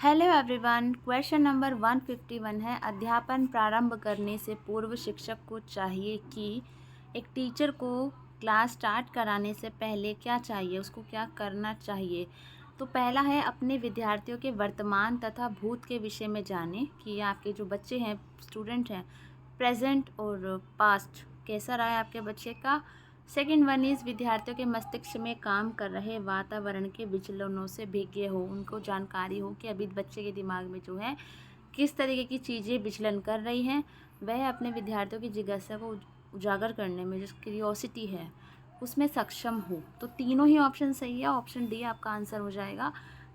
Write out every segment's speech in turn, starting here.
Hello everyone. Question number 151 है, अध्यापन प्रारंभ करने से पूर्व शिक्षक को चाहिए कि एक टीचर को क्लास स्टार्ट कराने से पहले क्या चाहिए, उसको क्या करना चाहिए। तो पहला है, अपने विद्यार्थियों के वर्तमान तथा भूत के विषय में जाने कि आपके जो बच्चे हैं, स्टूडेंट हैं, प्रेजेंट और पास्ट कैसा रहा है आपके बच्चे का। सेकेंड वन इज़, विद्यार्थियों के मस्तिष्क में काम कर रहे वातावरण के विचलनों से विज्ञ हो, उनको जानकारी हो कि अभी बच्चे के दिमाग में जो है किस तरीके की चीज़ें विचलन कर रही हैं। वह अपने विद्यार्थियों की जिज्ञासा को उजागर करने में, जो क्यूरियोसिटी है, उसमें सक्षम हो। तो तीनों ही ऑप्शन सही है, ऑप्शन डी आपका आंसर हो जाएगा।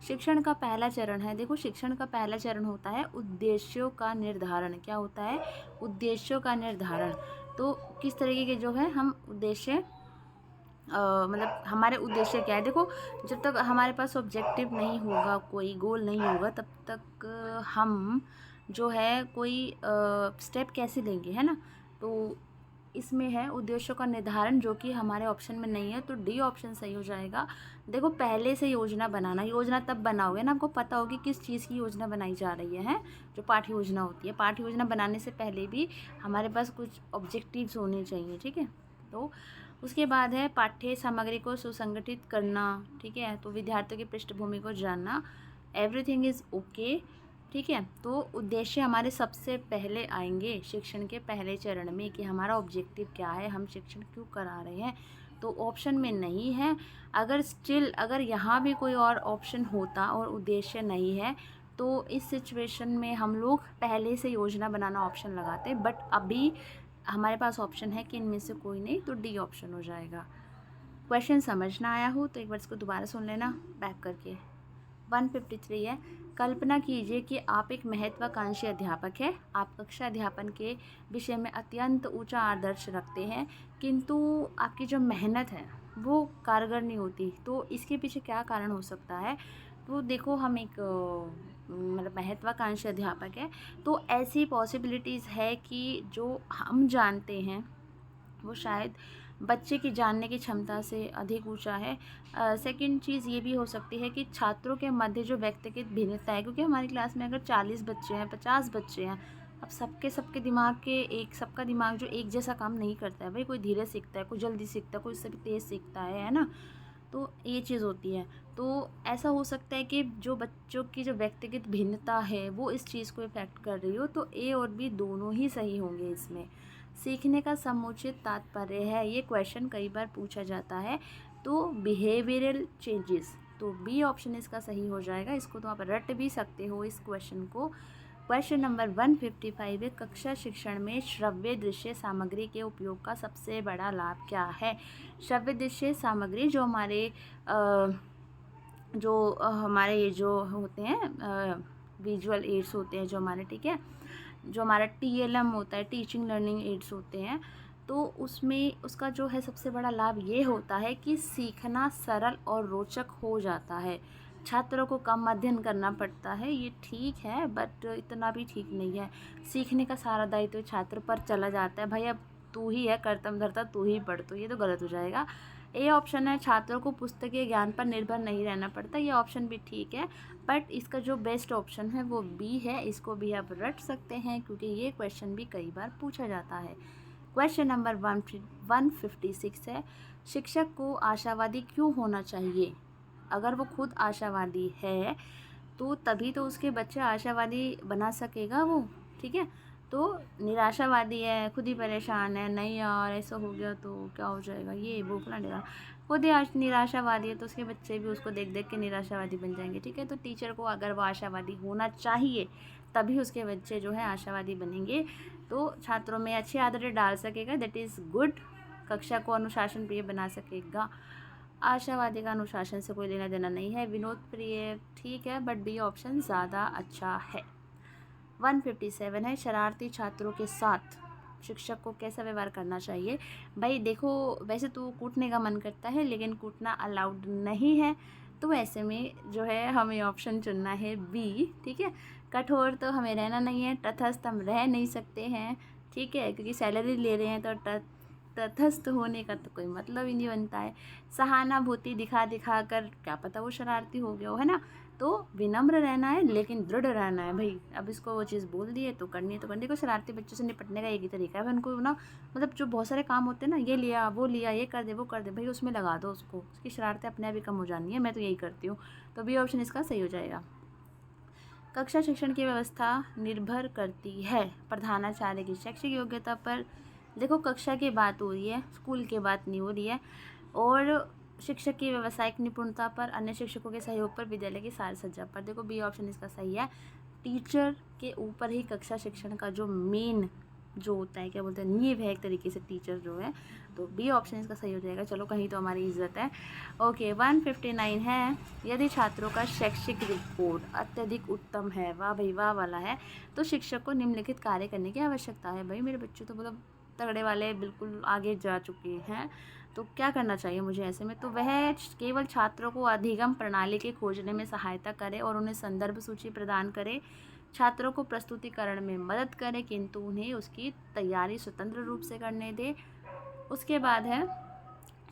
शिक्षण का पहला चरण है, देखो शिक्षण का पहला चरण होता है उद्देश्यों का निर्धारण। क्या होता है? उद्देश्यों का निर्धारण। तो किस तरीके के जो है हम उद्देश्य मतलब हमारे उद्देश्य क्या है। देखो, जब तक हमारे पास ऑब्जेक्टिव नहीं होगा, कोई गोल नहीं होगा, तब तक हम जो है कोई स्टेप कैसे लेंगे, है ना। तो इसमें है उद्देश्यों का निर्धारण, जो कि हमारे ऑप्शन में नहीं है, तो डी ऑप्शन सही हो जाएगा। देखो, पहले से योजना बनाना, योजना तब बनाओगे ना आपको पता होगी किस चीज़ की योजना बनाई जा रही है। जो पाठ्य योजना होती है, पाठ्य योजना बनाने से पहले भी हमारे पास कुछ ऑब्जेक्टिव्स होने चाहिए, ठीक है। तो उसके बाद है पाठ्य सामग्री को सुसंगठित करना, ठीक है। तो विद्यार्थियों की पृष्ठभूमि को जानना, एवरीथिंग इज़ ओके, ठीक है। तो उद्देश्य हमारे सबसे पहले आएंगे शिक्षण के पहले चरण में कि हमारा ऑब्जेक्टिव क्या है, हम शिक्षण क्यों करा रहे हैं। तो ऑप्शन में नहीं है। अगर यहाँ भी कोई और ऑप्शन होता और उद्देश्य नहीं है, तो इस सिचुएशन में हम लोग पहले से योजना बनाना ऑप्शन लगाते, बट अभी हमारे पास ऑप्शन है कि इनमें से कोई नहीं, तो डी ऑप्शन हो जाएगा। क्वेश्चन समझ ना आया हो तो एक बार इसको दोबारा सुन लेना बैक करके। 153 है, कल्पना कीजिए कि आप एक महत्वाकांक्षी अध्यापक हैं। आप कक्षा अध्यापन के विषय में अत्यंत ऊंचा आदर्श रखते हैं, किंतु आपकी जो मेहनत है वो कारगर नहीं होती। तो इसके पीछे क्या कारण हो सकता है। तो देखो, हम एक मतलब महत्वाकांक्षी अध्यापक है, तो ऐसी पॉसिबिलिटीज़ है कि जो हम जानते हैं वो शायद बच्चे की जानने की क्षमता से अधिक ऊंचा है। सेकंड चीज़ ये भी हो सकती है कि छात्रों के मध्य जो व्यक्तिगत भिन्नता है, क्योंकि हमारी क्लास में अगर 40 बच्चे हैं, 50 बच्चे हैं, अब सबके दिमाग के सबका दिमाग जो एक जैसा काम नहीं करता है भाई। कोई धीरे सीखता है, कोई जल्दी सीखता है, कोई इससे भी तेज़ सीखता है ना। तो ये चीज़ होती है। तो ऐसा हो सकता है कि जो बच्चों की जो व्यक्तिगत भिन्नता है वो इस चीज़ को इफ़ेक्ट कर रही हो। तो ए और बी दोनों ही सही होंगे इसमें। सीखने का समुचित तात्पर्य है, ये क्वेश्चन कई बार पूछा जाता है। तो बिहेवियरल चेंजेस, तो बी ऑप्शन इसका सही हो जाएगा। इसको तो आप रट भी सकते हो इस क्वेश्चन को। क्वेश्चन नंबर 155 है, कक्षा शिक्षण में श्रव्य दृश्य सामग्री के उपयोग का सबसे बड़ा लाभ क्या है। श्रव्य दृश्य सामग्री जो हमारे ये जो होते हैं विजुअल एड्स होते हैं जो हमारे, ठीक है, जो हमारा TLM होता है, टीचिंग लर्निंग एड्स होते हैं। तो उसमें उसका जो है सबसे बड़ा लाभ ये होता है कि सीखना सरल और रोचक हो जाता है। छात्रों को कम अध्ययन करना पड़ता है, ये ठीक है, बट इतना भी ठीक नहीं है। सीखने का सारा दायित्व छात्र पर चला जाता है, भाई अब तू ही है कर्तव्य धर्ता, तू ही पढ़, तो ये तो गलत हो जाएगा। ए ऑप्शन है, छात्रों को पुस्तकीय ज्ञान पर निर्भर नहीं रहना पड़ता, ये ऑप्शन भी ठीक है, बट इसका जो बेस्ट ऑप्शन है वो बी है। इसको भी आप रट सकते हैं क्योंकि ये क्वेश्चन भी कई बार पूछा जाता है। क्वेश्चन नंबर 156 है, शिक्षक को आशावादी क्यों होना चाहिए। अगर वो खुद आशावादी है तो तभी तो उसके बच्चे आशावादी बना सकेगा वो, ठीक है। तो निराशावादी है, खुद ही परेशान है, नहीं यार ऐसा हो गया तो क्या हो जाएगा, ये वो फला डेरा, खुद ही निराशावादी है, तो उसके बच्चे भी उसको देख देख के निराशावादी बन जाएंगे, ठीक है। तो टीचर को अगर वो आशावादी होना चाहिए तभी उसके बच्चे जो है आशावादी बनेंगे, तो छात्रों में अच्छी आदतें डाल सकेगा, दैट इज़ गुड। कक्षा को अनुशासन प्रिय बना सकेगा। आशावादी का अनुशासन से कोई लेना देना नहीं है। विनोद प्रिय ठीक है, बट बी ऑप्शन ज़्यादा अच्छा है। 157 है, शरारती छात्रों के साथ शिक्षक को कैसा व्यवहार करना चाहिए। भाई देखो, वैसे तो कूटने का मन करता है लेकिन कूटना अलाउड नहीं है, तो ऐसे में जो है हमें ऑप्शन चुनना है बी, ठीक है। कठोर तो हमें रहना नहीं है, तटस्थ हम रह नहीं सकते हैं, ठीक है, क्योंकि सैलरी ले रहे हैं तो तटस्थ होने का तो कोई मतलब ही नहीं बनता है। सहानुभूति दिखा दिखा कर क्या पता वो शरारती हो गया हो, है ना। तो विनम्र रहना है लेकिन दृढ़ रहना है भाई। अब इसको वो चीज़ बोल दी है तो करनी है तो करनी है। कोई शरारती बच्चों से निपटने का एक ही तरीका है भाई, उनको ना मतलब जो बहुत सारे काम होते हैं ना, ये लिया वो लिया, ये कर दे वो कर दे, भाई उसमें लगा दो उसको, उसकी शरारतें अपने आप ही कम हो जानी है। मैं तो यही करती हूँ। तो बी ऑप्शन इसका सही हो जाएगा। कक्षा शिक्षण की व्यवस्था निर्भर करती है प्रधानाचार्य की शैक्षिक योग्यता पर। देखो कक्षा की बात हो रही है, स्कूल की बात नहीं हो रही है। और शिक्षक की व्यावसायिक निपुणता पर, अन्य शिक्षकों के सहयोग पर, विद्यालय की साज सज्जा पर। देखो बी ऑप्शन इसका सही है। टीचर के ऊपर ही कक्षा शिक्षण का जो मेन जो होता है, क्या बोलते हैं, नींव है एक तरीके से टीचर जो है। तो बी ऑप्शन इसका सही हो जाएगा। चलो कहीं तो हमारी इज्जत है। ओके 159 है, यदि छात्रों का शैक्षिक रिपोर्ट अत्यधिक उत्तम है, वाह भाई वाह वाला है, तो शिक्षक को निम्नलिखित कार्य करने की आवश्यकता है। भाई मेरे बच्चे तो मतलब तगड़े वाले बिल्कुल आगे जा चुके हैं, तो क्या करना चाहिए मुझे ऐसे में? तो वह केवल छात्रों को अधिगम प्रणाली के खोजने में सहायता करे और उन्हें संदर्भ सूची प्रदान करे, छात्रों को प्रस्तुतिकरण में मदद करे, किंतु उन्हें उसकी तैयारी स्वतंत्र रूप से करने दे। उसके बाद है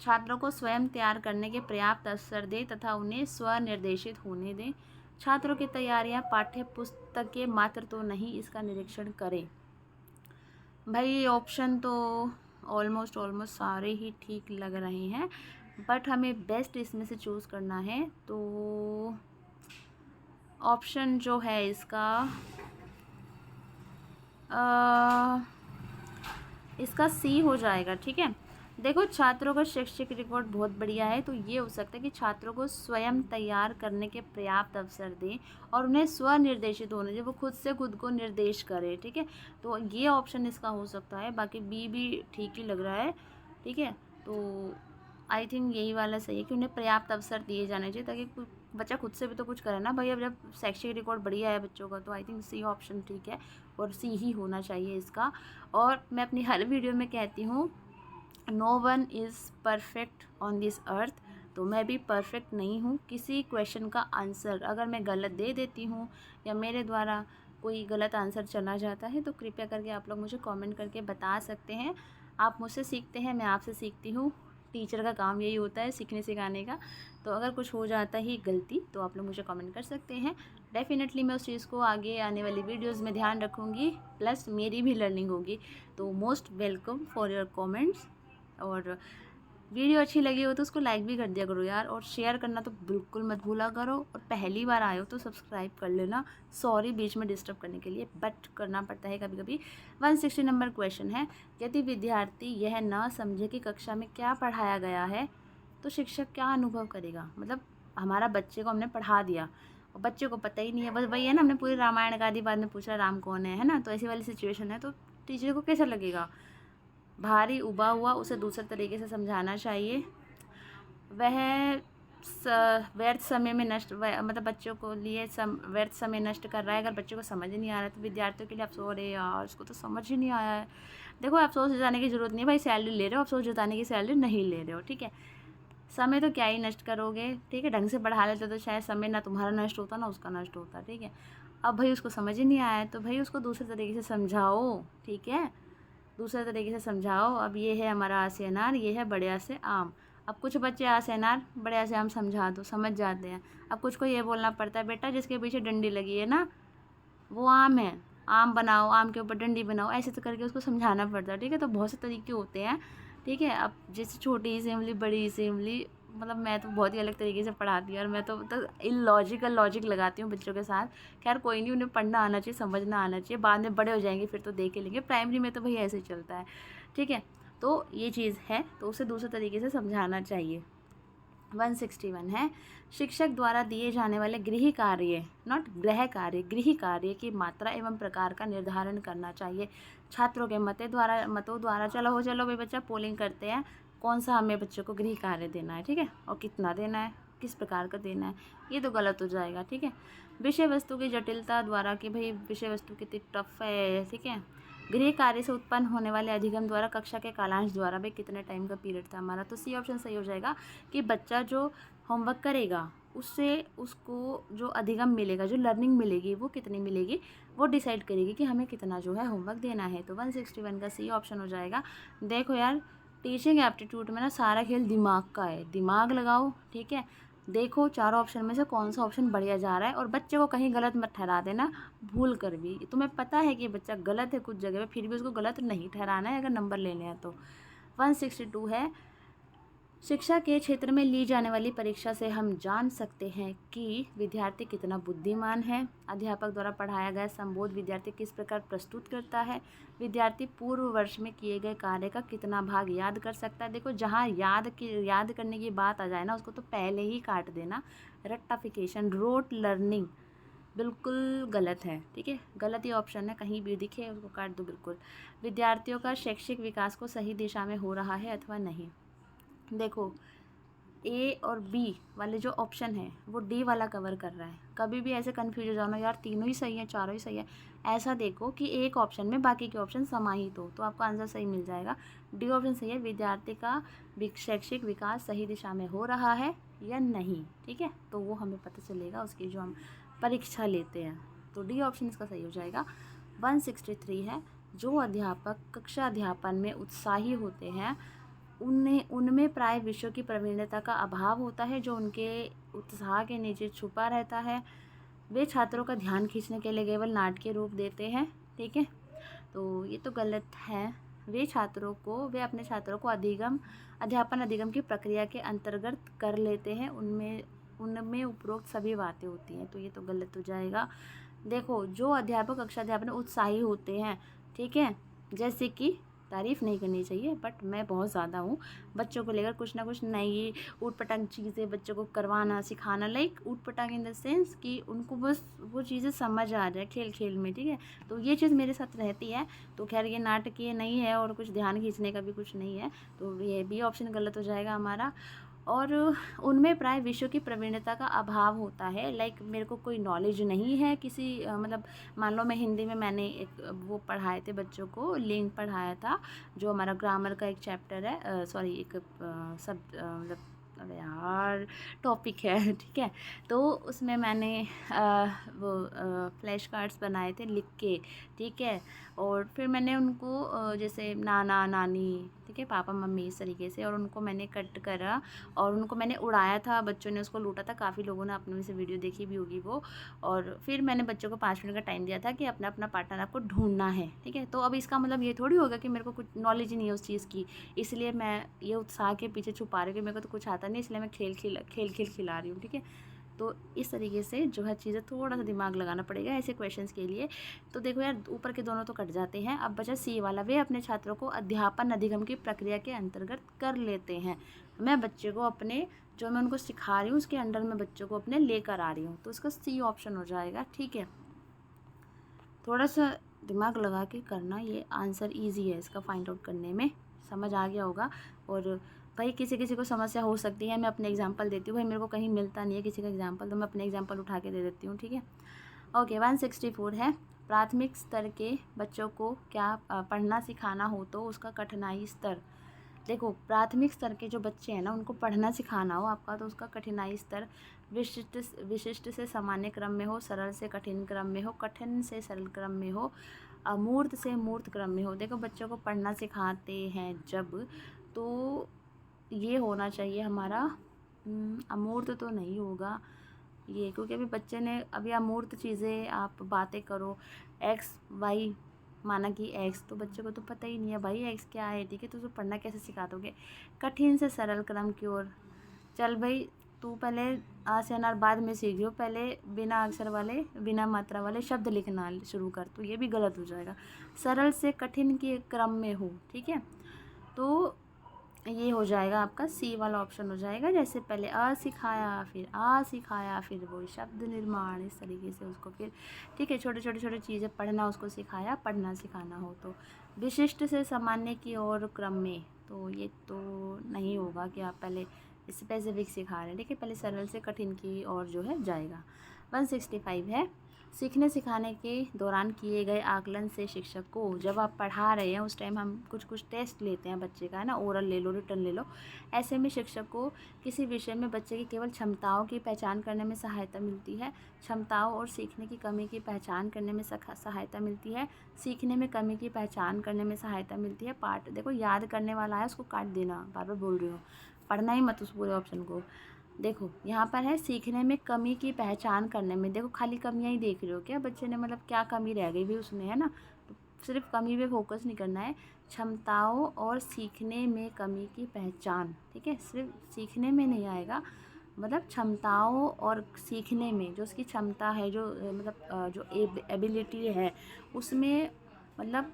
छात्रों को स्वयं तैयार करने के पर्याप्त अवसर दे तथा उन्हें स्वनिर्देशित होने दें। छात्रों की तैयारियां पाठ्य पुस्तक के मात्र तो नहीं, इसका निरीक्षण करें। भाई ऑप्शन तो ऑलमोस्ट सारे ही ठीक लग रहे हैं, बट हमें बेस्ट इसमें से चूज़ करना है। तो ऑप्शन जो है इसका सी हो जाएगा। ठीक है, देखो छात्रों का शैक्षिक रिकॉर्ड बहुत बढ़िया है, तो ये हो सकता है कि छात्रों को स्वयं तैयार करने के पर्याप्त अवसर दें और उन्हें स्वनिर्देशित होने दें, वो खुद से खुद को निर्देश करें। ठीक है, तो ये ऑप्शन इसका हो सकता है। बाकी बी भी ठीक ही लग रहा है। ठीक है, तो आई थिंक यही वाला सही है कि उन्हें पर्याप्त अवसर दिए जाने चाहिए, ताकि बच्चा खुद से भी तो कुछ करे ना भाई। अब जब शैक्षिक रिकॉर्ड बढ़िया है बच्चों का, तो आई थिंक सी ऑप्शन ठीक है और सी ही होना चाहिए इसका। और मैं अपनी हर वीडियो में कहती हूँ, no one is perfect on this earth. तो मैं भी परफेक्ट नहीं हूँ। किसी क्वेश्चन का आंसर अगर मैं गलत दे देती हूँ या मेरे द्वारा कोई गलत आंसर चला जाता है, तो कृपया करके आप लोग मुझे कमेंट करके बता सकते हैं। आप मुझसे सीखते हैं, मैं आपसे सीखती हूँ। टीचर का काम यही होता है, सीखने सिखाने का। तो अगर कुछ हो जाता है गलती, तो आप लोग मुझे कमेंट कर सकते हैं। डेफिनेटली मैं उस चीज़ को आगे आने वाली वीडियोज़ में ध्यान रखूँगी, प्लस मेरी भी लर्निंग होगी। तो most welcome for your comments. और वीडियो अच्छी लगी हो तो उसको लाइक भी कर दिया करो यार, और शेयर करना तो बिल्कुल मत भूला करो। और पहली बार आए हो तो सब्सक्राइब कर लेना। सॉरी बीच में डिस्टर्ब करने के लिए, बट करना पड़ता है कभी कभी। 160 नंबर क्वेश्चन है, यदि विद्यार्थी यह न समझे कि कक्षा में क्या पढ़ाया गया है, तो शिक्षक क्या अनुभव करेगा? मतलब हमारा बच्चे को हमने पढ़ा दिया और बच्चे को पता ही नहीं है, बस वही है ना, हमने पूरी रामायण का आदि बाद में पूछा राम कौन है ना, तो ऐसी वाली सिचुएशन है। तो टीचर को कैसा लगेगा? भारी उबा हुआ, उसे दूसरे तरीके से समझाना चाहिए। वह व्यर्थ समय में मतलब बच्चों को लिए व्यर्थ समय नष्ट कर रहा है। अगर बच्चों को समझ ही नहीं आ रहा है, तो विद्यार्थियों के लिए अफसोस, अरे यार उसको तो समझ ही नहीं आया है। देखो अफसोस जताने की ज़रूरत नहीं है भाई, सैलरी ले रहे हो, अफसोस जताने की सैलरी नहीं ले रहे हो। ठीक है, समय तो क्या ही नष्ट करोगे। ठीक है, ढंग से पढ़ा लेते तो शायद समय ना तुम्हारा नष्ट होता ना उसका नष्ट होता। ठीक है, अब भाई उसको समझ ही नहीं आया है, तो भाई उसको दूसरे तरीके से समझाओ। ठीक है, दूसरे तरीके से समझाओ। अब ये है हमारा आ से अनार, ये है बड़े आ से आम। अब कुछ बच्चे आ से अनार बड़े आ से आम समझा दो, समझ जाते हैं। अब कुछ को ये बोलना पड़ता है, बेटा जिसके पीछे डंडी लगी है ना वो आम है, आम बनाओ, आम के ऊपर डंडी बनाओ, ऐसे तो करके उसको समझाना पड़ता है। ठीक है, तो बहुत से तरीके होते हैं। ठीक है, अब जैसे छोटी सी इमली बड़ी सी इमली, मतलब मैं तो बहुत ही अलग तरीके से पढ़ाती हूँ, और मैं तो इलॉजिकल लॉजिक लगाती हूँ बच्चों के साथ। खैर कोई नहीं, उन्हें पढ़ना आना चाहिए, समझना आना चाहिए, बाद में बड़े हो जाएंगे फिर तो देख ही लेंगे। प्राइमरी में तो भाई ऐसे ही चलता है। ठीक है, तो ये चीज़ है, तो उसे दूसरे तरीके से समझाना चाहिए। 161 है, शिक्षक द्वारा दिए जाने वाले गृह कार्य, नॉट गृह कार्य, गृह कार्य की मात्रा एवं प्रकार का निर्धारण करना चाहिए छात्रों के मतों द्वारा। चलो भाई बच्चा पोलिंग करते हैं, कौन सा हमें बच्चों को गृह कार्य देना है। ठीक है, और कितना देना है, किस प्रकार का देना है, ये तो गलत हो जाएगा। ठीक है, विषय वस्तु की जटिलता द्वारा कि भाई विषय वस्तु कितनी टफ है। ठीक है, गृह कार्य से उत्पन्न होने वाले अधिगम द्वारा, कक्षा के कालांश द्वारा, भाई कितने टाइम का पीरियड था हमारा। तो सी ऑप्शन सही हो जाएगा कि बच्चा जो होमवर्क करेगा उससे उसको जो अधिगम मिलेगा, जो लर्निंग मिलेगी, वो कितनी मिलेगी, वो डिसाइड करेगी कि हमें कितना जो है होमवर्क देना है। तो 161 का सी ऑप्शन हो जाएगा। देखो यार, टीचिंग एप्टीट्यूड में ना सारा खेल दिमाग का है, दिमाग लगाओ। ठीक है, देखो चारों ऑप्शन में से कौन सा ऑप्शन बढ़िया जा रहा है, और बच्चे को कहीं गलत मत ठहरा देना भूल कर भी। तुम्हें पता है कि बच्चा गलत है कुछ जगह पे, फिर भी उसको गलत नहीं ठहराना है अगर नंबर लेने हैं तो। 162 है, शिक्षा के क्षेत्र में ली जाने वाली परीक्षा से हम जान सकते हैं कि विद्यार्थी कितना बुद्धिमान है। अध्यापक द्वारा पढ़ाया गया संबोध विद्यार्थी किस प्रकार प्रस्तुत करता है। विद्यार्थी पूर्व वर्ष में किए गए कार्य का कितना भाग याद कर सकता है। देखो जहाँ याद करने की बात आ जाए ना, उसको तो पहले ही काट देना। रेक्टाफिकेशन, रोट लर्निंग बिल्कुल गलत है, ठीक है, गलत ही ऑप्शन है, कहीं भी दिखे उसको काट दो बिल्कुल। विद्यार्थियों का शैक्षिक विकास को सही दिशा में हो रहा है अथवा नहीं। देखो ए और बी वाले जो ऑप्शन है वो डी वाला कवर कर रहा है। कभी भी ऐसे कन्फ्यूज हो जाना यार तीनों ही सही है चारों ही सही है, ऐसा देखो कि एक ऑप्शन में बाकी के ऑप्शन समाहित हो तो आपको आंसर सही मिल जाएगा। डी ऑप्शन सही है, विद्यार्थी का शैक्षिक विकास सही दिशा में हो रहा है या नहीं, ठीक है, तो वो हमें पता चलेगा उसकी जो हम परीक्षा लेते हैं। तो डी ऑप्शन इसका सही हो जाएगा। 163 है, जो अध्यापक कक्षा अध्यापन में उत्साही होते हैं उनमें प्राय विषयों की प्रवीणता का अभाव होता है जो उनके उत्साह के नीचे छुपा रहता है। वे छात्रों का ध्यान खींचने के लिए केवल नाटकीय रूप देते हैं, ठीक है, तो ये तो गलत है। वे अपने छात्रों को अध्यापन अधिगम की प्रक्रिया के अंतर्गत कर लेते हैं, उनमें उपरोक्त सभी बातें होती हैं, तो ये तो गलत हो जाएगा। देखो जो अध्यापक कक्षा अध्यापन में उत्साही होते हैं, ठीक है, जैसे कि तारीफ़ नहीं करनी चाहिए बट मैं बहुत ज़्यादा हूँ, बच्चों को लेकर कुछ ना कुछ नई ऊट पटांग चीज़ें बच्चों को करवाना सिखाना, लाइक ऊट पटांग इन द सेंस कि उनको बस वो चीज़ें समझ आ जाए खेल खेल में, ठीक है, तो ये चीज़ मेरे साथ रहती है। तो खैर ये नाटकीय नहीं है और कुछ ध्यान खींचने का भी कुछ नहीं है, तो ये बी ऑप्शन गलत हो जाएगा हमारा। और उनमें प्राय विषयों की प्रवीणता का अभाव होता है, लाइक मेरे को कोई नॉलेज नहीं है किसी मतलब मान लो मैं हिंदी में मैंने एक वो पढ़ाए थे बच्चों को, लिंक पढ़ाया था जो हमारा ग्रामर का एक चैप्टर है, सॉरी एक सब मतलब अरे यार टॉपिक है, ठीक है, तो उसमें मैंने वो फ्लैश कार्ड्स बनाए थे लिख के, ठीक है, और फिर मैंने उनको जैसे नाना नानी, ठीक है, पापा मम्मी इस तरीके से, और उनको मैंने कट करा और उनको मैंने उड़ाया था, बच्चों ने उसको लूटा था, काफ़ी लोगों ने अपने में से वीडियो देखी भी होगी वो, और फिर मैंने बच्चों को 5 मिनट का टाइम दिया था कि अपना अपना पार्टनर आपको ढूंढना है, ठीक है, तो अब इसका मतलब ये थोड़ी होगा कि मेरे को कुछ नॉलेज ही नहीं है उस चीज़ की, इसलिए मैं ये उत्साह के पीछे छुपा रही हूँ कि मेरे को तो कुछ आता नहीं, इसलिए मैं खेल खिला रही हूँ, ठीक है, तो इस तरीके से जो है चीज़ें थोड़ा सा दिमाग लगाना पड़ेगा ऐसे क्वेश्चंस के लिए। तो देखो यार ऊपर के दोनों तो कट जाते हैं, अब बचा सी वाला, वे अपने छात्रों को अध्यापन अधिगम की प्रक्रिया के अंतर्गत कर लेते हैं। मैं बच्चे को अपने जो मैं उनको सिखा रही हूँ उसके अंडर में बच्चों को अपने लेकर आ रही हूँ, तो इसका सी ऑप्शन हो जाएगा, ठीक है, थोड़ा सा दिमाग लगा के करना, ये आंसर ईजी है इसका फाइंड आउट करने में, समझ आ गया होगा। और भाई किसी किसी को समस्या हो सकती है, मैं अपने एग्जांपल देती हूँ, भाई मेरे को कहीं मिलता नहीं है किसी का एग्जांपल, तो मैं अपने एग्जांपल उठा के दे देती हूँ, ठीक है। ओके 164 है, प्राथमिक स्तर के बच्चों को क्या पढ़ना सिखाना हो तो उसका कठिनाई स्तर। देखो प्राथमिक स्तर के जो बच्चे हैं ना उनको पढ़ना सिखाना हो आपका, तो उसका कठिनाई स्तर विशिष्ट से सामान्य क्रम में हो, सरल से कठिन क्रम में हो, कठिन से सरल क्रम में हो, अमूर्त से मूर्त क्रम में हो। देखो बच्चों को पढ़ना सिखाते हैं जब, तो ये होना चाहिए हमारा अमूर्त तो नहीं होगा ये, क्योंकि अभी बच्चे ने अभी अमूर्त चीज़ें आप बातें करो, एक्स वाई माना कि एक्स, तो बच्चे को तो पता ही नहीं है भाई एक्स क्या है, ठीक है, तो उसको पढ़ना कैसे सिखा दोगे। कठिन से सरल क्रम की ओर, चल भाई तू पहले आ से अनार बाद में सीख लो, पहले बिना अक्षर वाले बिना मात्रा वाले शब्द लिखना शुरू कर, तो ये भी गलत हो जाएगा। सरल से कठिन के क्रम में हो, ठीक है, तो ये हो जाएगा आपका सी वाला ऑप्शन हो जाएगा, जैसे पहले अ सिखाया फिर वो शब्द निर्माण, इस तरीके से उसको फिर, ठीक है, छोटे छोटे चीज़ें पढ़ना उसको सिखाया, पढ़ना सिखाना हो तो। विशिष्ट से सामान्य की ओर क्रम में, तो ये तो नहीं होगा कि आप पहले स्पेसिफिक सिखा रहे हैं, ठीक है, पहले सरल से कठिन की ओर जो है जाएगा। 165 है, सीखने सिखाने के दौरान किए गए आकलन से शिक्षक को, जब आप पढ़ा रहे हैं उस टाइम हम कुछ टेस्ट लेते हैं बच्चे का, है ना, ओरल ले लो रिटर्न ले लो, ऐसे में शिक्षक को किसी विषय में बच्चे की केवल क्षमताओं की पहचान करने में सहायता मिलती है, क्षमताओं और सीखने की कमी की पहचान करने में सहायता मिलती है, सीखने में कमी की पहचान करने में सहायता मिलती है। पाठ देखो याद करने वाला है उसको काट देना, बार बार बोल रही हूँ, पढ़ना ही मत उस पूरे ऑप्शन को। देखो यहाँ पर है सीखने में कमी की पहचान करने में। देखो खाली कमियां ही देख रहे हो क्या बच्चे ने, मतलब क्या कमी रह गई भी उसमें, है ना। तो सिर्फ कमी पे फोकस नहीं करना है, क्षमताओं और सीखने में कमी की पहचान, ठीक है। सिर्फ सीखने में नहीं आएगा, मतलब क्षमताओं और सीखने में जो उसकी क्षमता है, जो मतलब जो एबिलिटी है उसमें, मतलब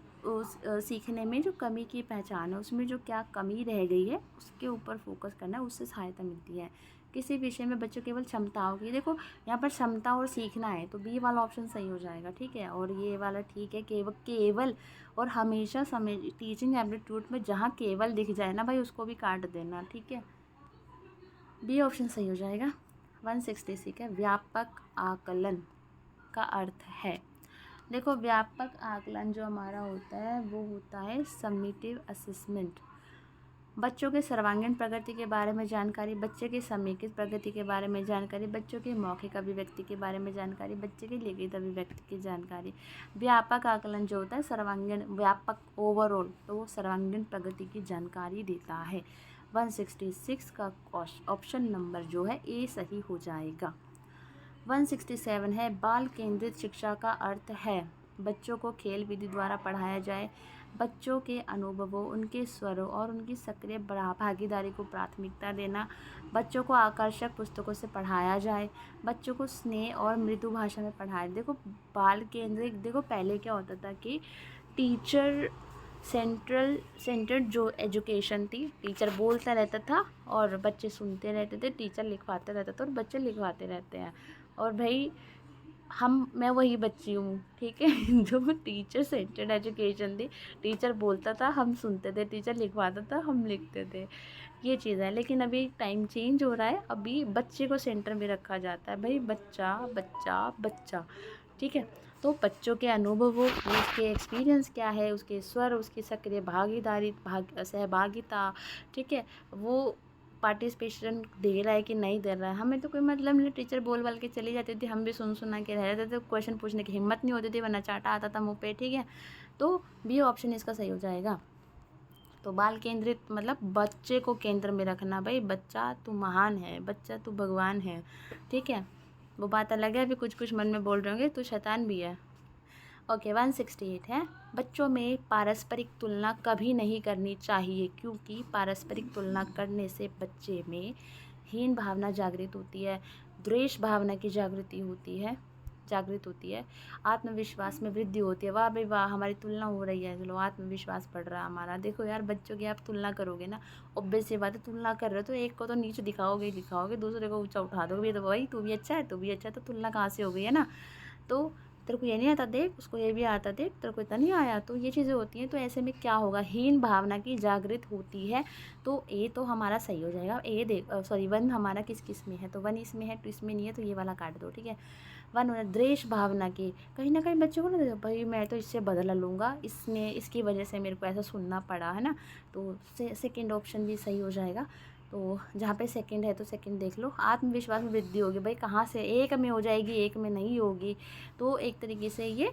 सीखने में जो कमी की पहचान है उसमें जो क्या कमी रह गई है उसके ऊपर फोकस करना है, उससे सहायता मिलती है। किसी विषय में बच्चों केवल क्षमताओं की, देखो यहाँ पर क्षमता और सीखना है तो बी वाला ऑप्शन सही हो जाएगा, ठीक है। और ये वाला ठीक है, केवल केवल और हमेशा समय टीचिंग एप्टीट्यूड में जहाँ केवल दिख जाए ना भाई उसको भी काट देना, ठीक है। बी ऑप्शन सही हो जाएगा। 166 है, व्यापक आकलन का अर्थ है। देखो व्यापक आकलन जो हमारा होता है वो होता है समेटिव असेसमेंट। बच्चों के सर्वांगीण प्रगति के बारे में जानकारी, बच्चे की समेकित प्रगति के बारे में जानकारी, बच्चों की मौखिक अभिव्यक्ति के बारे में जानकारी, बच्चे की लिखित अभिव्यक्ति की जानकारी। व्यापक आकलन जो होता है सर्वांगीण, व्यापक ओवरऑल, तो वो सर्वांगीण प्रगति की जानकारी देता है। 166 का ऑप्शन नंबर जो है ए सही हो जाएगा। 167 है, बाल केंद्रित शिक्षा का अर्थ है बच्चों को खेल विधि द्वारा पढ़ाया जाए, बच्चों के अनुभवों, उनके स्वरों और उनकी सक्रिय भागीदारी को प्राथमिकता देना, बच्चों को आकर्षक पुस्तकों से पढ़ाया जाए, बच्चों को स्नेह और मृदु भाषा में पढ़ाया। देखो बाल केंद्रित, देखो पहले क्या होता था कि टीचर सेंटर्ड जो एजुकेशन थी, टीचर बोलता रहता था और बच्चे सुनते रहते थे, टीचर लिखवाते रहता था और बच्चे लिखवाते रहते हैं। और भाई मैं वही बच्ची हूँ, ठीक है जो टीचर सेंटर्ड एजुकेशन थी, टीचर बोलता था हम सुनते थे, टीचर लिखवाता था हम लिखते थे, ये चीज़ है। लेकिन अभी टाइम चेंज हो रहा है, अभी बच्चे को सेंटर में रखा जाता है, भाई बच्चा बच्चा बच्चा, ठीक है। तो बच्चों के अनुभवों, उसके एक्सपीरियंस क्या है, उसके स्वर, उसकी सक्रिय भागीदारी, सहभागिता, ठीक है, वो पार्टिसिपेशन दे रहा है कि नहीं दे रहा है, हमें तो कोई मतलब नहीं। टीचर बोल बाल के चली जाती थी, हम भी सुन सुना के रह जाते थे, क्वेश्चन पूछने की हिम्मत नहीं होती थी वरना चाटा आता था मुँह पे, ठीक है। तो बी ऑप्शन इसका सही हो जाएगा। तो बाल केंद्रित मतलब बच्चे को केंद्र में रखना, भाई बच्चा तू महान है, बच्चा तू भगवान है, ठीक है। वो बात अलग है, अभी कुछ कुछ मन में बोल रहे होंगे तू शैतान भी है। ओके 168 है, बच्चों में पारस्परिक तुलना कभी नहीं करनी चाहिए क्योंकि पारस्परिक तुलना करने से बच्चे में हीन भावना जागृत होती है, द्वेष भावना की जागृत होती है, आत्मविश्वास में वृद्धि होती है। वाह भाई वाह, हमारी तुलना हो रही है, चलो आत्मविश्वास बढ़ रहा है हमारा। देखो यार बच्चों की आप तुलना करोगे ना, ऑब्वियस सी बात है, तुलना कर रहे हो तो एक को तो नीचे दिखाओगे ही दिखाओगे, दूसरे को ऊंचा उठा दोगे, तो भाई तू भी अच्छा है, तू भी अच्छा है, तो तुलना कहाँ से हो गई है ना। तो तेरे को ये नहीं आता देख, उसको ये भी आता देख, तेरे को इतना नहीं आया, तो ये चीज़ें होती हैं। तो ऐसे में क्या होगा, हीन भावना की जागृत होती है। तो ए तो हमारा सही हो जाएगा। ए देख सॉरी 1 हमारा किस किस में है, तो 1 इसमें है, 2 इसमें नहीं है, तो ये वाला काट दो, ठीक है। 1 हो द्वेष भावना की, कहीं ना कहीं बच्चों को ना भाई मैं तो इससे बदला लूँगा, इसने इसकी वजह से मेरे को ऐसा सुनना पड़ा, है ना। तो सेकेंड ऑप्शन भी सही हो जाएगा। तो जहाँ पे सेकंड है तो सेकंड देख लो। आत्मविश्वास में वृद्धि होगी, भाई कहाँ से, एक में हो जाएगी एक में नहीं होगी, तो एक तरीके से ये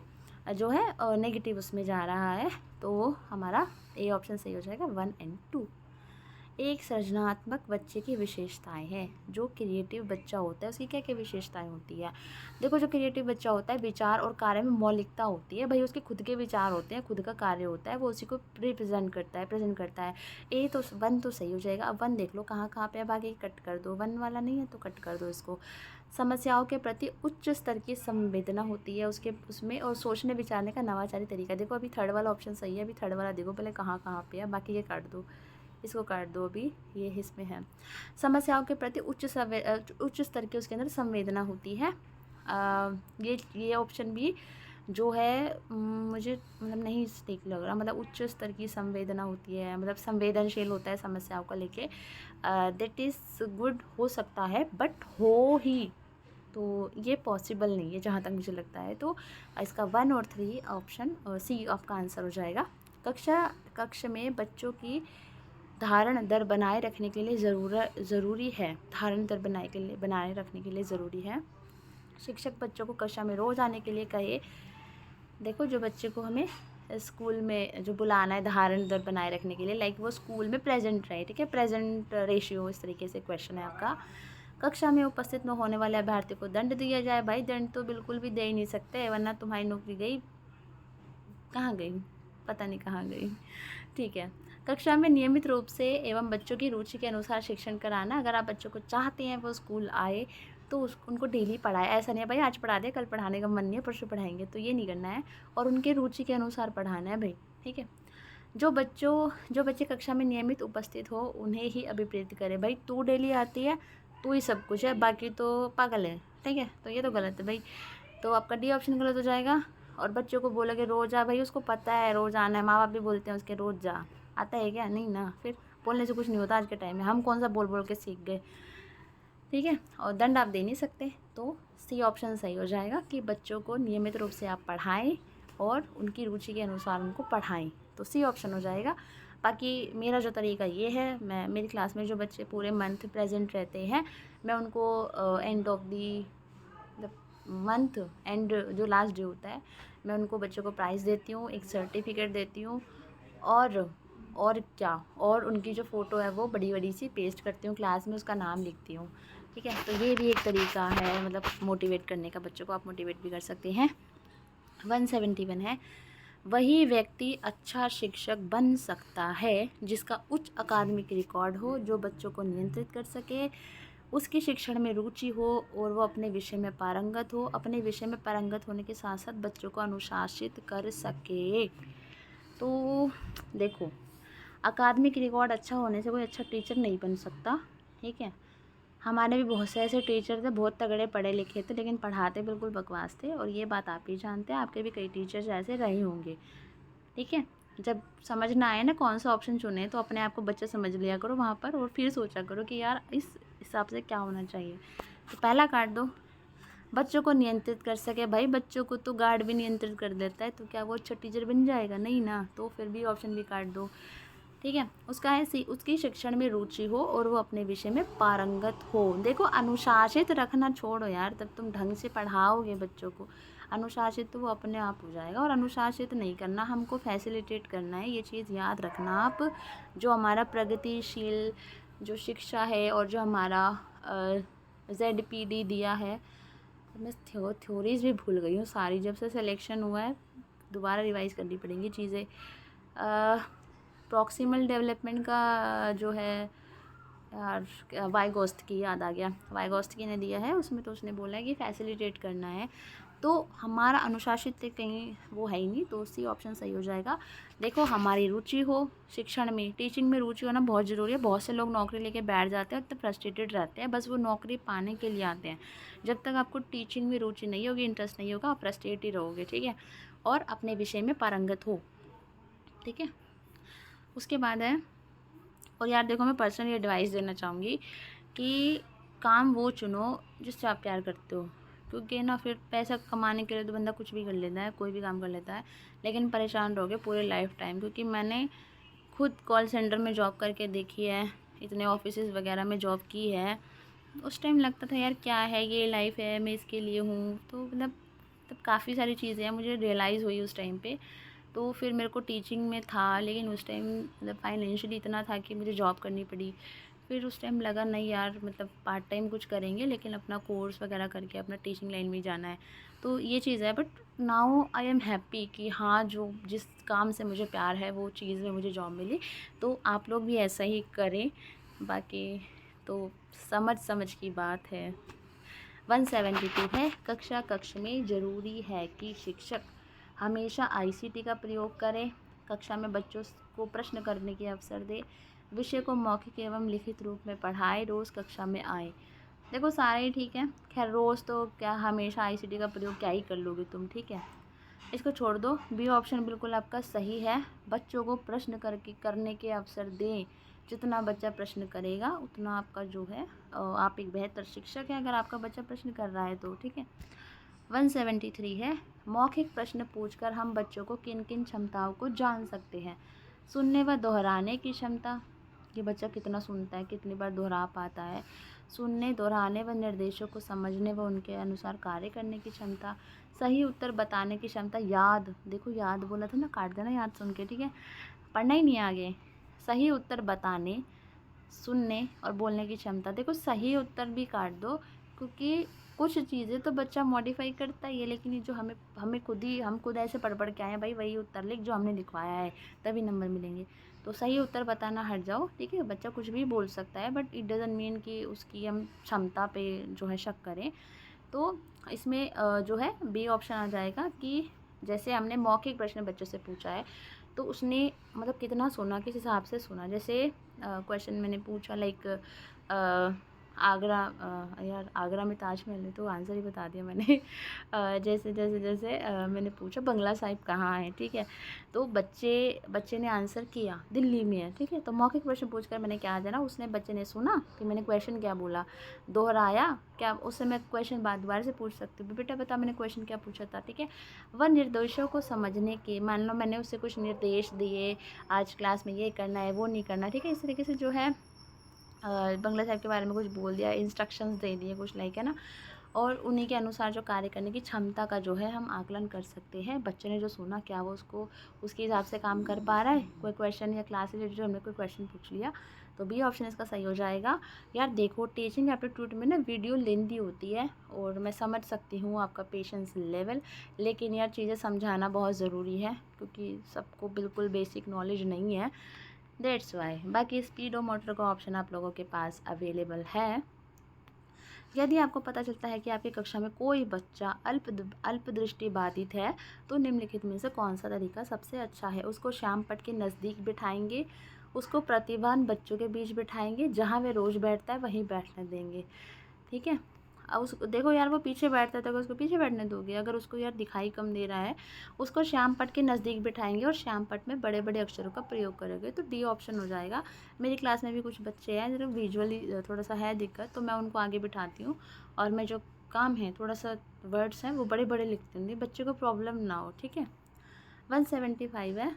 जो है नेगेटिव उसमें जा रहा है। तो हमारा ए ऑप्शन सही हो जाएगा 1 और 2। एक सृजनात्मक बच्चे की विशेषताएं हैं। जो क्रिएटिव बच्चा होता है उसकी क्या क्या विशेषताएं होती है। देखो जो क्रिएटिव बच्चा होता है विचार और कार्य में मौलिकता होती है, भाई उसके खुद के विचार होते हैं, खुद का कार्य होता है, वो उसी को प्रेजेंट करता है। ए तो 1 तो सही हो जाएगा। अब 1 देख लो कहाँ कहाँ पे, अब आगे कट कर दो, 1 वाला नहीं है तो कट कर दो इसको। समस्याओं के प्रति उच्च स्तर की संवेदना होती है उसमें, और सोचने विचारने का नवाचारी तरीका। देखो अभी थर्ड वाला ऑप्शन सही है, अभी थर्ड वाला देखो पहले कहाँ कहाँ पे है, बाकी ये काट दो, इसको काट दो, अभी ये इसमें है। समस्याओं के प्रति उच्च स्तर की उसके अंदर संवेदना होती है। ये ऑप्शन भी जो है मुझे मतलब नहीं ठीक लग रहा, मतलब उच्च स्तर की संवेदना होती है, मतलब संवेदनशील होता है समस्याओं को लेके, दैट इज़ गुड हो सकता है बट हो ही तो ये पॉसिबल नहीं है जहाँ तक मुझे लगता है। तो इसका 1 और 3 ऑप्शन सी आपका आंसर हो जाएगा। कक्षा में बच्चों की धारण दर बनाए रखने के लिए ज़रूरी है, धारण दर बनाए रखने के लिए ज़रूरी है। शिक्षक बच्चों को कक्षा में रोज़ आने के लिए कहे। देखो जो बच्चे को हमें स्कूल में जो बुलाना है धारण दर बनाए रखने के लिए, लाइक वो स्कूल में प्रेजेंट रहे, ठीक है, प्रेजेंट रेशियो, इस तरीके से क्वेश्चन है आपका। कक्षा में उपस्थित न होने वाले अभ्यर्थी को दंड दिया जाए। भाई दंड तो बिल्कुल भी दे ही नहीं सकते, वरना तुम्हारी नौकरी गई, कहाँ गई, पता नहीं कहाँ गई। ठीक है। कक्षा में नियमित रूप से एवं बच्चों की रुचि के अनुसार शिक्षण कराना। अगर आप बच्चों को चाहते हैं वो स्कूल आए तो उनको डेली पढ़ाए। ऐसा नहीं है भाई आज पढ़ा दे, कल पढ़ाने का मन नहीं है, परसों पढ़ाएंगे, तो ये नहीं करना है। और उनके रुचि के अनुसार पढ़ाना है भाई, ठीक है। जो बच्चे कक्षा में नियमित उपस्थित हो उन्हें ही अभिप्रेरित करे। भाई तू डेली आती है, तू ही सब कुछ है, बाकी तो पागल है, ठीक है। तो ये तो गलत है भाई, तो आपका डी ऑप्शन गलत हो जाएगा। और बच्चों को बोलोगे रोज़ आ, भाई उसको पता है रोज़ आना है, माँ बाप भी बोलते हैं उसके रोज़ जा, आता है क्या, नहीं ना। फिर बोलने से कुछ नहीं होता आज के टाइम में, हम कौन सा बोल बोल के सीख गए, ठीक है। और दंड आप दे नहीं सकते, तो सी ऑप्शन सही हो जाएगा कि बच्चों को नियमित रूप से आप पढ़ाएं और उनकी रुचि के अनुसार उनको पढ़ाएं, तो सी ऑप्शन हो जाएगा। बाकी मेरा जो तरीका ये है, मैं मेरी क्लास में जो बच्चे पूरे मंथ प्रेजेंट रहते हैं, मैं उनको end of the month and जो लास्ट डे होता है, मैं उनको बच्चों को प्राइज़ देती हूँ, एक सर्टिफिकेट देती हूँ, और क्या, और उनकी जो फ़ोटो है वो बड़ी बड़ी सी पेस्ट करती हूँ क्लास में, उसका नाम लिखती हूँ, ठीक है। तो ये भी एक तरीका है मतलब मोटिवेट करने का, बच्चों को आप मोटिवेट भी कर सकते हैं। 171 है, वही व्यक्ति अच्छा शिक्षक बन सकता है जिसका उच्च अकादमिक रिकॉर्ड हो, जो बच्चों को नियंत्रित कर सके, उसकी शिक्षण में रुचि हो और वो अपने विषय में पारंगत हो, अपने विषय में पारंगत होने के साथ साथ बच्चों को अनुशासित कर सके। तो देखो, अकादमिक रिकॉर्ड अच्छा होने से कोई अच्छा टीचर नहीं बन सकता, ठीक है। हमारे भी बहुत से ऐसे टीचर थे, बहुत तगड़े पढ़े लिखे थे, लेकिन पढ़ाते बिल्कुल बकवास थे, और ये बात आप ही जानते हैं, आपके भी कई टीचर्स ऐसे रहे होंगे, ठीक है। जब समझ ना आए ना कौन सा ऑप्शन चुने, तो अपने आप को बच्चा समझ लिया करो वहाँ पर, और फिर सोचा करो कि यार इस हिसाब से क्या होना चाहिए। तो पहला काट दो, बच्चों को नियंत्रित कर सके। भाई बच्चों को तो गार्ड भी नियंत्रित कर देता है, तो क्या वो अच्छा टीचर बन जाएगा, नहीं ना, तो फिर भी ऑप्शन भी काट दो, ठीक है। उसका है सी, उसकी शिक्षण में रुचि हो और वो अपने विषय में पारंगत हो। देखो अनुशासित रखना छोड़ो यार, तब तुम ढंग से पढ़ाओगे बच्चों को, अनुशासित तो वो अपने आप हो जाएगा। और अनुशासित नहीं करना, हमको फैसिलिटेट करना है, ये चीज़ याद रखना आप। जो हमारा प्रगतिशील जो शिक्षा है और जो हमारा ZPD दिया है, मैं थ्योरीज भी भूल गई हूँ सारी, जब से सिलेक्शन हुआ है दोबारा रिवाइज़ करनी पड़ेंगी चीज़ें। प्रॉक्सिमल डेवलपमेंट का जो है यार, वाइगोस्की याद आ गया, वाइगोस्की ने दिया है, उसमें तो उसने बोला है कि फैसिलिटेट करना है, तो हमारा अनुशासित कहीं वो है ही नहीं, तो सी ऑप्शन सही हो जाएगा। देखो हमारी रुचि हो शिक्षण में, टीचिंग में रुचि होना बहुत ज़रूरी है। बहुत से लोग नौकरी लेके बैठ जाते हैं, तो फ्रस्ट्रेटेड रहते हैं, बस वो नौकरी पाने के लिए आते हैं। जब तक आपको टीचिंग में रुचि नहीं होगी, इंटरेस्ट नहीं होगा, आप फ्रस्ट्रेट ही रहोगे, ठीक है। और अपने विषय में पारंगत हो, ठीक है। उसके बाद है, और यार देखो मैं पर्सनली एडवाइस देना चाहूँगी कि काम वो चुनो जिससे आप प्यार करते हो, क्योंकि ना फिर पैसा कमाने के लिए तो बंदा कुछ भी कर लेता है, कोई भी काम कर लेता है, लेकिन परेशान रहोगे पूरे लाइफ टाइम। क्योंकि मैंने खुद कॉल सेंटर में जॉब करके देखी है, इतने ऑफिसेज़ वगैरह में जॉब की है, उस टाइम लगता था यार क्या है ये लाइफ है, मैं इसके लिए हूँ, तो मतलब तब काफ़ी सारी चीज़ें हैं मुझे रियलाइज़ हुई उस टाइम पे। तो फिर मेरे को टीचिंग में था, लेकिन उस टाइम मतलब फाइनेंशियली इतना था कि मुझे जॉब करनी पड़ी। फिर उस टाइम लगा नहीं यार, मतलब पार्ट टाइम कुछ करेंगे, लेकिन अपना कोर्स वगैरह करके अपना टीचिंग लाइन में ही जाना है, तो ये चीज़ है। But now I am happy कि हाँ, जो जिस काम से मुझे प्यार है वो चीज़ में मुझे जॉब मिली, तो आप लोग भी ऐसा ही करें। बाकी तो समझ की बात है। 172 है, कक्ष में ज़रूरी है कि शिक्षक हमेशा ICT का प्रयोग करें, कक्षा में बच्चों को प्रश्न करने के अवसर दे, विषय को मौखिक एवं लिखित रूप में पढ़ाए, रोज़ कक्षा में आए। देखो सारे ही ठीक है, खैर रोज़ तो क्या हमेशा ICT का प्रयोग क्या ही कर लोगे तुम, ठीक है, इसको छोड़ दो। बी ऑप्शन बिल्कुल आपका सही है, बच्चों को प्रश्न करने के अवसर दें, जितना बच्चा प्रश्न करेगा उतना आपका जो है आप एक बेहतर शिक्षक हैं, अगर आपका बच्चा प्रश्न कर रहा है तो, ठीक है। 173 है, मौखिक प्रश्न पूछकर हम बच्चों को किन किन क्षमताओं को जान सकते हैं। सुनने व दोहराने की क्षमता, कि बच्चा कितना सुनता है, कितनी बार दोहरा पाता है। सुनने, दोहराने व निर्देशों को समझने व उनके अनुसार कार्य करने की क्षमता। सही उत्तर बताने की क्षमता। याद, देखो याद बोला था ना, काट देना याद सुन के, ठीक है, पढ़ना ही नहीं आगे। सही उत्तर बताने, सुनने और बोलने की क्षमता। देखो सही उत्तर भी काट दो, क्योंकि कुछ चीज़ें तो बच्चा मॉडिफाई करता ही है, लेकिन ये जो हम खुद ऐसे पढ़ पढ़ के आए हैं, भाई वही उत्तर लिख जो हमने लिखवाया है, तभी नंबर मिलेंगे। तो सही उत्तर बताना हट जाओ, ठीक है। बच्चा कुछ भी बोल सकता है, बट इट डज़ंट मीन कि उसकी हम क्षमता पे जो है शक करें। तो इसमें जो है बी ऑप्शन आ जाएगा कि जैसे हमने मौखिक प्रश्न बच्चों से पूछा है, तो उसने मतलब कितना सुना, किस हिसाब से सुना। जैसे क्वेश्चन मैंने पूछा लाइक आगरा, यार आगरा में ताजमहल है, तो आंसर ही बता दिया मैंने। जैसे मैंने पूछा बंगला साहिब कहाँ है, ठीक है। तो बच्चे ने आंसर किया दिल्ली में है, ठीक है। तो मौखिक प्रश्न पूछकर मैंने क्या जाना, उसने बच्चे ने सुना कि मैंने क्वेश्चन क्या बोला, दोहराया क्या, उससे मैं क्वेश्चन बाद दोबारा से पूछ सकती हूँ, बेटा बता मैंने क्वेश्चन क्या पूछा था, ठीक है। वह निर्देशों को समझने के, मान लो मैंने उससे कुछ निर्देश दिए, आज क्लास में ये करना है वो नहीं करना, ठीक है। इस तरीके से जो है बंगला साहिब के बारे में कुछ बोल दिया, इंस्ट्रक्शंस दे दिए कुछ लाइक, है ना। और उन्हीं के अनुसार जो कार्य करने की क्षमता का जो है हम आकलन कर सकते हैं। बच्चे ने जो सुना क्या वो उसको उसके हिसाब से काम कर पा रहा है। कोई क्वेश्चन या क्लास रिलेटेड जो हमने कोई क्वेश्चन पूछ लिया, तो बी ऑप्शन इसका सही हो जाएगा। यार देखो टीचिंग एप्टीट्यूड में ना वीडियो लेंदी होती है, और मैं समझ सकती हूँ आपका पेशेंस लेवल, लेकिन यार चीज़ें समझाना बहुत ज़रूरी है, क्योंकि सबको बिल्कुल बेसिक नॉलेज नहीं है, दैट्स वाई। बाकी स्पीड और मोटर का ऑप्शन आप लोगों के पास अवेलेबल है। यदि आपको पता चलता है कि आपकी कक्षा में कोई बच्चा अल्पदृष्टि बाधित है, तो निम्नलिखित में से कौन सा तरीका सबसे अच्छा है। उसको श्याम पट के नज़दीक बिठाएंगे, उसको प्रतिभावान बच्चों के बीच बिठाएंगे, जहाँ वे रोज़ बैठता है वहीं बैठने देंगे, ठीक है। अब उसको देखो यार वो पीछे बैठता है तो उसको पीछे बैठने दोगे, अगर उसको यार दिखाई कम दे रहा है, उसको श्याम पट के नज़दीक बिठाएंगे और श्याम पट में बड़े बड़े अक्षरों का प्रयोग करोगे, तो डी ऑप्शन हो जाएगा। मेरी क्लास में भी कुछ बच्चे हैं जो विजुअली थोड़ा सा है दिक्कत, तो मैं उनको आगे बिठाती हूँ, और मैं जो काम है थोड़ा सा वर्ड्स हैं वो बड़े बड़े लिखती हूँ, बच्चे को प्रॉब्लम ना हो, ठीक है। 175 है,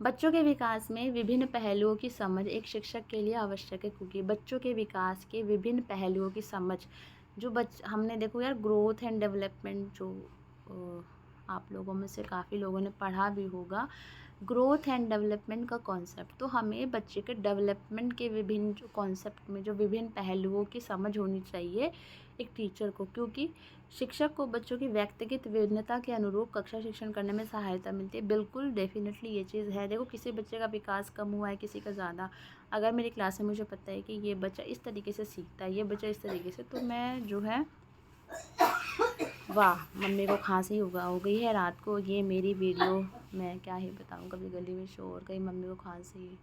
बच्चों के विकास में विभिन्न पहलुओं की समझ एक शिक्षक के लिए आवश्यक है, क्योंकि बच्चों के विकास के विभिन्न पहलुओं की समझ जो हमने देखो यार ग्रोथ एंड डेवलपमेंट जो आप लोगों में से काफ़ी लोगों ने पढ़ा भी होगा, ग्रोथ एंड डेवलपमेंट का कॉन्सेप्ट, तो हमें बच्चे के डेवलपमेंट के विभिन्न जो कॉन्सेप्ट में जो विभिन्न पहलुओं की समझ होनी चाहिए एक टीचर को, क्योंकि शिक्षक को बच्चों की व्यक्तिगत भिन्नता के अनुरूप कक्षा शिक्षण करने में सहायता मिलती है। बिल्कुल डेफिनेटली ये चीज़ है। देखो किसी बच्चे का विकास कम हुआ है, किसी का ज़्यादा, अगर मेरी क्लास में मुझे पता है कि ये बच्चा इस तरीके से सीखता है, ये बच्चा इस तरीके से, तो मैं जो है वाह मम्मी को खांसी हो गई है रात को, ये मेरी वीडियो मैं क्या ही बताऊँ, कभी गली में शोर, कहीं मम्मी को खांसी,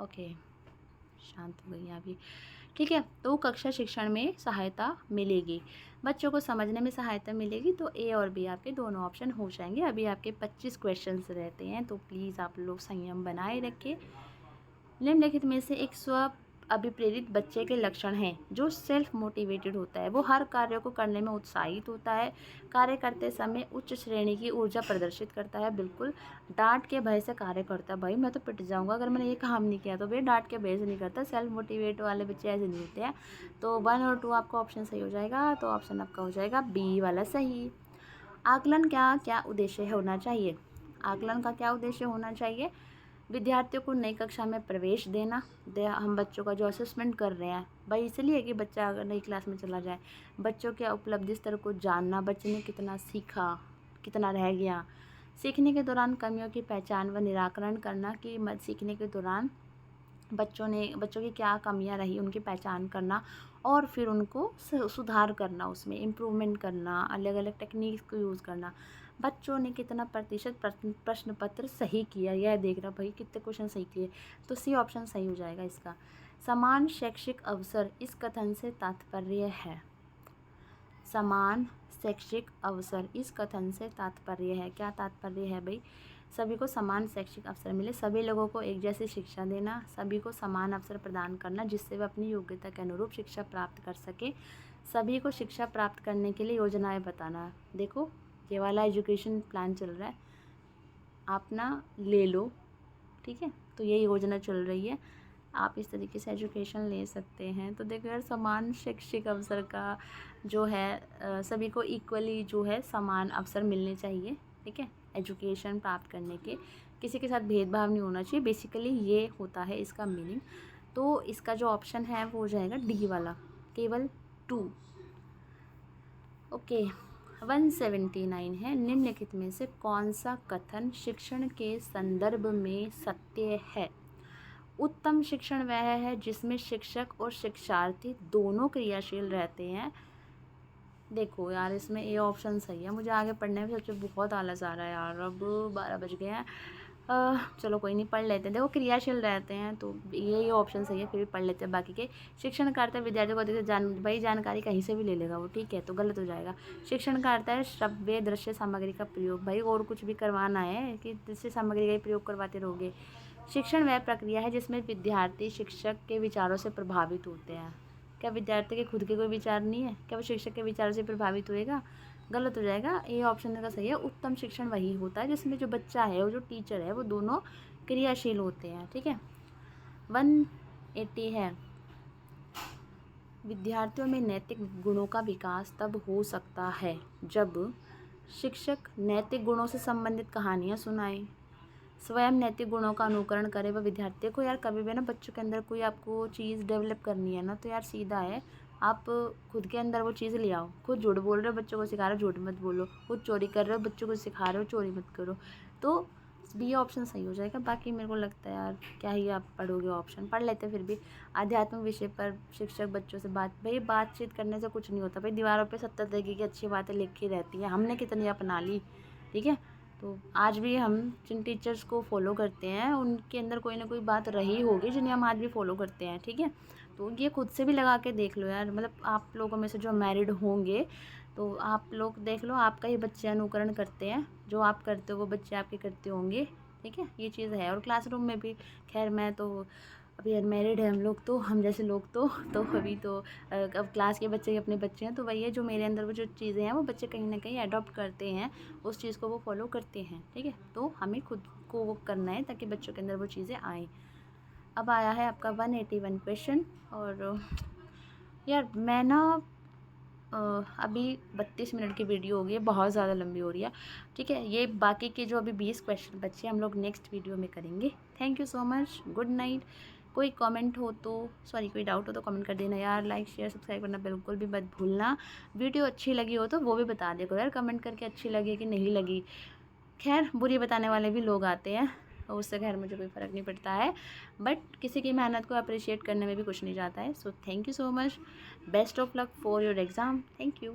ओके शांत हो गई अभी, ठीक है। तो कक्षा शिक्षण में सहायता मिलेगी, बच्चों को समझने में सहायता मिलेगी, तो ए और बी आपके दोनों ऑप्शन हो जाएंगे। अभी आपके 25 क्वेश्चंस रहते हैं, तो प्लीज़ आप लोग संयम बनाए रखें। निम्नलिखित में से एक स्व अभिप्रेरित बच्चे के लक्षण हैं। जो सेल्फ मोटिवेटेड होता है, वो हर कार्य को करने में उत्साहित होता है, कार्य करते समय उच्च श्रेणी की ऊर्जा प्रदर्शित करता है, बिल्कुल डांट के भय से कार्य करता है। भाई मैं तो पिट जाऊंगा अगर मैंने ये काम नहीं किया, तो भैया डांट के भय से नहीं करता, सेल्फ मोटिवेट वाले बच्चे ऐसे नहीं होते हैं। तो 1 और 2 आपका ऑप्शन सही हो जाएगा, तो ऑप्शन आपका हो जाएगा बी वाला सही। आकलन क्या क्या उद्देश्य होना चाहिए, आकलन का क्या उद्देश्य होना चाहिए, विद्यार्थियों को नई कक्षा में प्रवेश देना, हम बच्चों का जो असेसमेंट कर रहे हैं भाई इसलिए कि बच्चा अगर नई क्लास में चला जाए, बच्चों के उपलब्धि स्तर को जानना, बच्चे ने कितना सीखा, कितना रह गया, सीखने के दौरान कमियों की पहचान व निराकरण करना, कि सीखने के दौरान बच्चों की क्या कमियां रही उनकी पहचान करना, और फिर उनको सुधार करना, उसमें इम्प्रूवमेंट करना, अलग अलग टेक्निक्स को यूज़ करना, बच्चों ने कितना प्रतिशत प्रश्न पत्र सही किया यह देख रहा, भाई कितने क्वेश्चन सही किए, तो सी ऑप्शन सही हो जाएगा इसका। समान शैक्षिक अवसर इस कथन से तात्पर्य है, समान शैक्षिक अवसर इस कथन से तात्पर्य है, क्या तात्पर्य है भाई, सभी को समान शैक्षिक अवसर मिले, सभी लोगों को एक जैसी शिक्षा देना, सभी को समान अवसर प्रदान करना जिससे वे अपनी योग्यता के अनुरूप शिक्षा प्राप्त कर सके, सभी को शिक्षा प्राप्त करने के लिए योजनाएं बताना। देखो ये वाला एजुकेशन प्लान चल रहा है, आप ना ले लो, ठीक है, तो ये योजना चल रही है, आप इस तरीके से एजुकेशन ले सकते हैं। तो देखो यार समान शैक्षिक अवसर का जो है सभी को इक्वली जो है समान अवसर मिलने चाहिए, ठीक है, एजुकेशन प्राप्त करने के। किसी के साथ भेदभाव नहीं होना चाहिए, बेसिकली ये होता है इसका मीनिंग। तो इसका जो ऑप्शन है वो हो जाएगा डी वाला, केवल 2। ओके, 179 है, निम्नलिखित में से कौन सा कथन शिक्षण के संदर्भ में सत्य है? उत्तम शिक्षण वह है जिसमें शिक्षक और शिक्षार्थी दोनों क्रियाशील रहते हैं। देखो यार, इसमें ए ऑप्शन सही है। मुझे आगे पढ़ने में सच में बहुत आलस आ रहा है यार, अब 12 बज गए हैं। चलो कोई नहीं, पढ़ लेते हैं। देखो क्रियाशील रहते हैं तो ये ऑप्शन सही है, फिर भी पढ़ लेते हैं बाकी के। शिक्षण का अर्थ है विद्यार्थियों को देखते भाई जानकारी कहीं से भी ले लेगा वो, ठीक है, तो गलत हो जाएगा। शिक्षण का अर्थ है श्रव्य दृश्य सामग्री का प्रयोग, भाई और कुछ भी करवाना है कि दृश्य सामग्री का ही प्रयोग करवाते रहोगे। शिक्षण वह प्रक्रिया है जिसमें विद्यार्थी शिक्षक के विचारों से प्रभावित होते हैं। क्या विद्यार्थी के खुद के कोई विचार नहीं है? क्या वो शिक्षक के विचारों से प्रभावित होएगा? गलत हो जाएगा। ए ऑप्शन का सही है। उत्तम शिक्षण वही होता है जिसमें जो बच्चा है और जो टीचर है वो दोनों क्रियाशील होते हैं, ठीक है। 180 है, विद्यार्थियों में नैतिक गुणों का विकास तब हो सकता है जब शिक्षक नैतिक गुणों से संबंधित कहानियाँ सुनाए, स्वयं नैतिक गुणों का अनुकरण करे व विद्यार्थी को यार कभी भी ना बच्चों के अंदर कोई आपको चीज़ डेवलप करनी है ना, तो यार सीधा है, आप खुद के अंदर वो चीज़ ले आओ। खुद झूठ बोल रहे हो, बच्चों को सिखा रहे हो झूठ मत बोलो। खुद चोरी कर रहे हो, बच्चों को सिखा रहे हो चोरी मत करो। तो बी ऑप्शन सही हो जाएगा। बाकी मेरे को लगता है यार क्या ही आप पढ़ोगे, ऑप्शन पढ़ लेते फिर भी। आध्यात्मिक विषय पर शिक्षक बच्चों से भाई बातचीत करने से कुछ नहीं होता भाई। दीवारों पे 70 तरीके की अच्छी बातें लिखी रहती हैं, हमने कितनी अपना ली, ठीक है। तो आज भी हम जिन टीचर्स को फॉलो करते हैं उनके अंदर कोई ना कोई बात रही होगी जिन्हें हम आज भी फॉलो करते हैं, ठीक है। तो ये खुद से भी लगा के देख लो यार, मतलब आप लोगों में से जो मैरिड होंगे तो आप लोग देख लो, आपका ही बच्चे अनुकरण करते हैं, जो आप करते हो वो बच्चे आपके करते होंगे, ठीक है। ये चीज़ है। और क्लासरूम में भी खैर मैं तो अभी अनमैरिड है हम लोग, तो हम जैसे लोग तो अभी तो अब क्लास के बच्चे ही अपने बच्चे हैं, तो वही है जो मेरे अंदर वो जो चीज़ें हैं वो बच्चे कहीं ना कहीं अडॉप्ट करते हैं, उस चीज़ को वो फॉलो करते हैं, ठीक है। तो हमें खुद को वो करना है ताकि बच्चों के अंदर वो चीज़ें आएँ। अब आया है आपका 181 क्वेश्चन। और यार मैं ना अभी 32 मिनट की वीडियो हो गई है, बहुत ज़्यादा लंबी हो रही है, ठीक है। ये बाकी के जो अभी 20 क्वेश्चन बच्चे हम लोग नेक्स्ट वीडियो में करेंगे। Thank you so much, good night. कोई कमेंट हो तो कोई डाउट हो तो कमेंट कर देना यार। लाइक शेयर सब्सक्राइब करना बिल्कुल भी मत भूलना। वीडियो अच्छी लगी हो तो वो भी बता देखो यार, कमेंट करके अच्छी लगी कि नहीं लगी। खैर बुरी बताने वाले भी लोग आते हैं, और उससे खैर मुझे कोई फ़र्क नहीं पड़ता है, बट किसी की मेहनत को अप्रिशिएट करने में भी कुछ नहीं जाता है। So thank you so much, best of luck for your exam. Thank you.